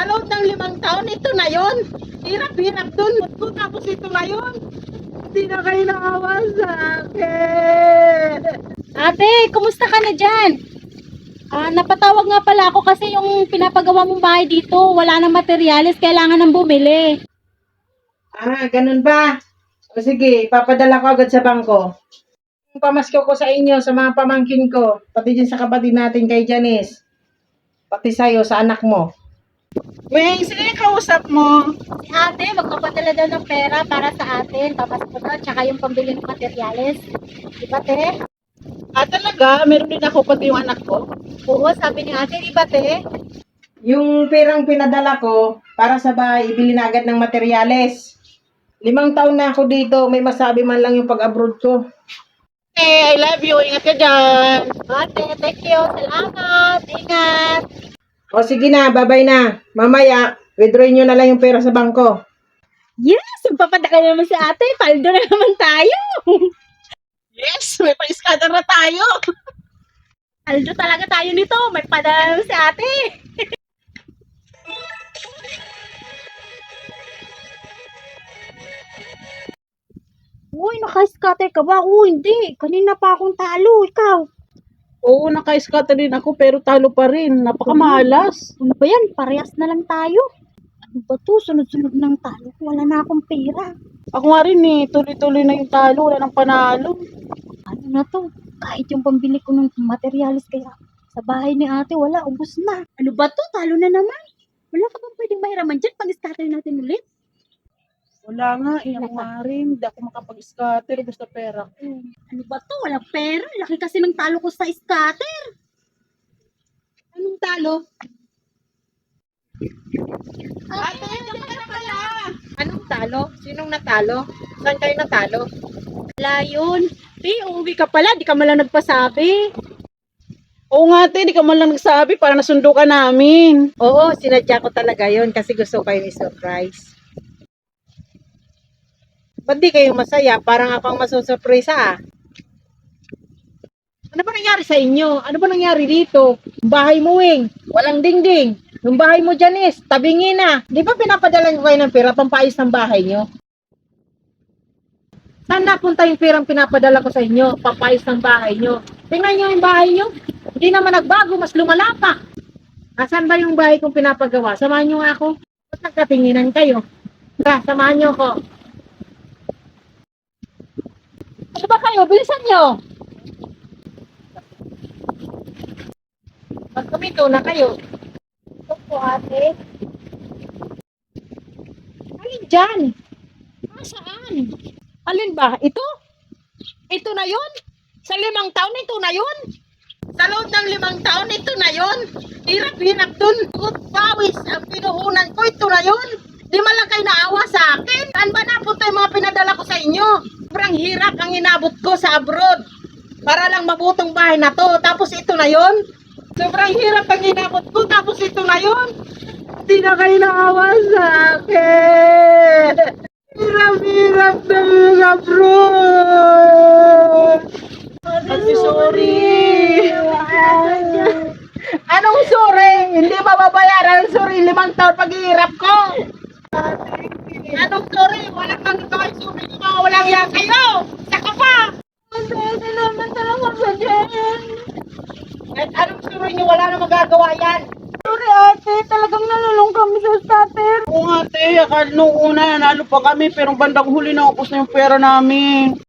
loob ng 5 taon, ito na yon. Hirap-hirap dun. Tapos ito na yon. Hindi na kayo naawa sa akin. Ate, kumusta ka na dyan? Napatawag nga pala ako kasi yung pinapagawa mong bahay dito, wala nang materyales, kailangan nang bumili. Ganun ba? O sige, ipapadala ko agad sa bangko. Yung pamasko ko sa inyo, sa mga pamangkin ko, pati din sa kapatid natin kay Janice, pati sa'yo, sa anak mo. Weng, sino yung kausap mo? Si ate, magpapadala daw ng pera para sa atin, papasko daw, tsaka yung pambili ng materyales. Diba, te? Talaga, meron din ako pati yung anak ko. Oo, sabi ni ate, diba, te? Yung perang pinadala ko, para sa bahay, ibili na agad ng materyales. 5 taon na ako dito, may masabi man lang yung pag-abroad ko. I love you. Ingat ka dyan. Ate, thank you. Salamat. Ingat. O sige na, bye-bye na. Mamaya, withdrawin nyo na lang yung pera sa bangko. Yes! Magpapadala naman si ate. Paldo na naman tayo. Yes, may pa-scatter na tayo. Paldo talaga tayo nito. May padala naman si ate. Uy, naka-scatter ka ba? Hindi. Kanina pa akong talo. Ikaw. Oo, naka-scatter din ako pero talo pa rin. Napakamalas. Ano ba yan? Parehas na lang tayo. Ano ba to? Sunod-sunod ng talo. Wala na akong pera. Ako nga rin eh, tuloy-tuloy na yung talo, wala nang panalo. Ano na to? Kahit yung pambili ko ng materialis kaya sa bahay ni ate, wala. Ubus na. Ano ba to? Talo na naman. Wala ka bang pwedeng mahiraman dyan? Pag-scatter natin ulit. Wala nga, ako nga rin. Hindi ako makapag-scatter, basta pera ko. Ano ba to? Walang pera. Laki kasi ng talo ko sa scatter. Anong talo? Ate, diyan ka na pala. Anong talo? Sinong natalo? Saan kayo natalo? Wala yun. Uuwi ka pala. Di ka malang nagpasabi. Oo nga, di ka man lang nagsabi para nasundo ka namin. Oo, sinadya ko talaga yon kasi gusto ko kayo i-surprise. Ba't di kayo masaya? Parang ako ang masusurpresa Ano ba nangyari sa inyo? Ano ba nangyari dito? Yung bahay mo, Weng. Walang dingding. Yung bahay mo, Janice, tabingin na. Di ba pinapadala ko kayo ng pera pampayos ng bahay nyo? Saan napunta yung perang pinapadala ko sa inyo? Pampayos ng bahay nyo. Tingnan nyo yung bahay nyo. Hindi naman nagbago, mas lumala pa. Asan ba yung bahay kong pinapagawa? Samahan nyo nga ako. Ba't nagkatinginan kayo? Samahan nyo ko. Ano ba kayo? Bilisan nyo! Mas kumito na kayo. Ito po ate. Alin dyan? Saan? Alin ba? Ito? Ito na yun? Sa 5 taon, ito na yun? Sa loob ng 5 taon, ito na yun? Hirap-hirap dun. Good pawis ang pinuhunan ko, ito na yun? Di man lang kayo naawa sa akin? Saan ba napunta yung mga pinadala ko sa inyo? Sobrang hirap ang inabot ko sa abroad. Para lang mabutong bahay na to. Tapos ito na yun? Sobrang hirap ang inabot ko. Tapos ito na yun? Di na kayo naawa sa akin. Hirap-hirap na hirap, bro. Sorry. Anong sorry? Hindi mababayaran ang sorry. 5 taon paghihirap ko. Anong sorry? Walang kang ito ay sorry. Mga walang yan kayo. Saka pa. Ate naman talaga sa dyan. Kahit anong sorry nyo, wala na magagawa yan. Sorry ate, talagang nalulong kami sa scatter. Oo nga, te. Akala nung una, nanalo pa kami, pero bandang huli na upos na yung pera namin.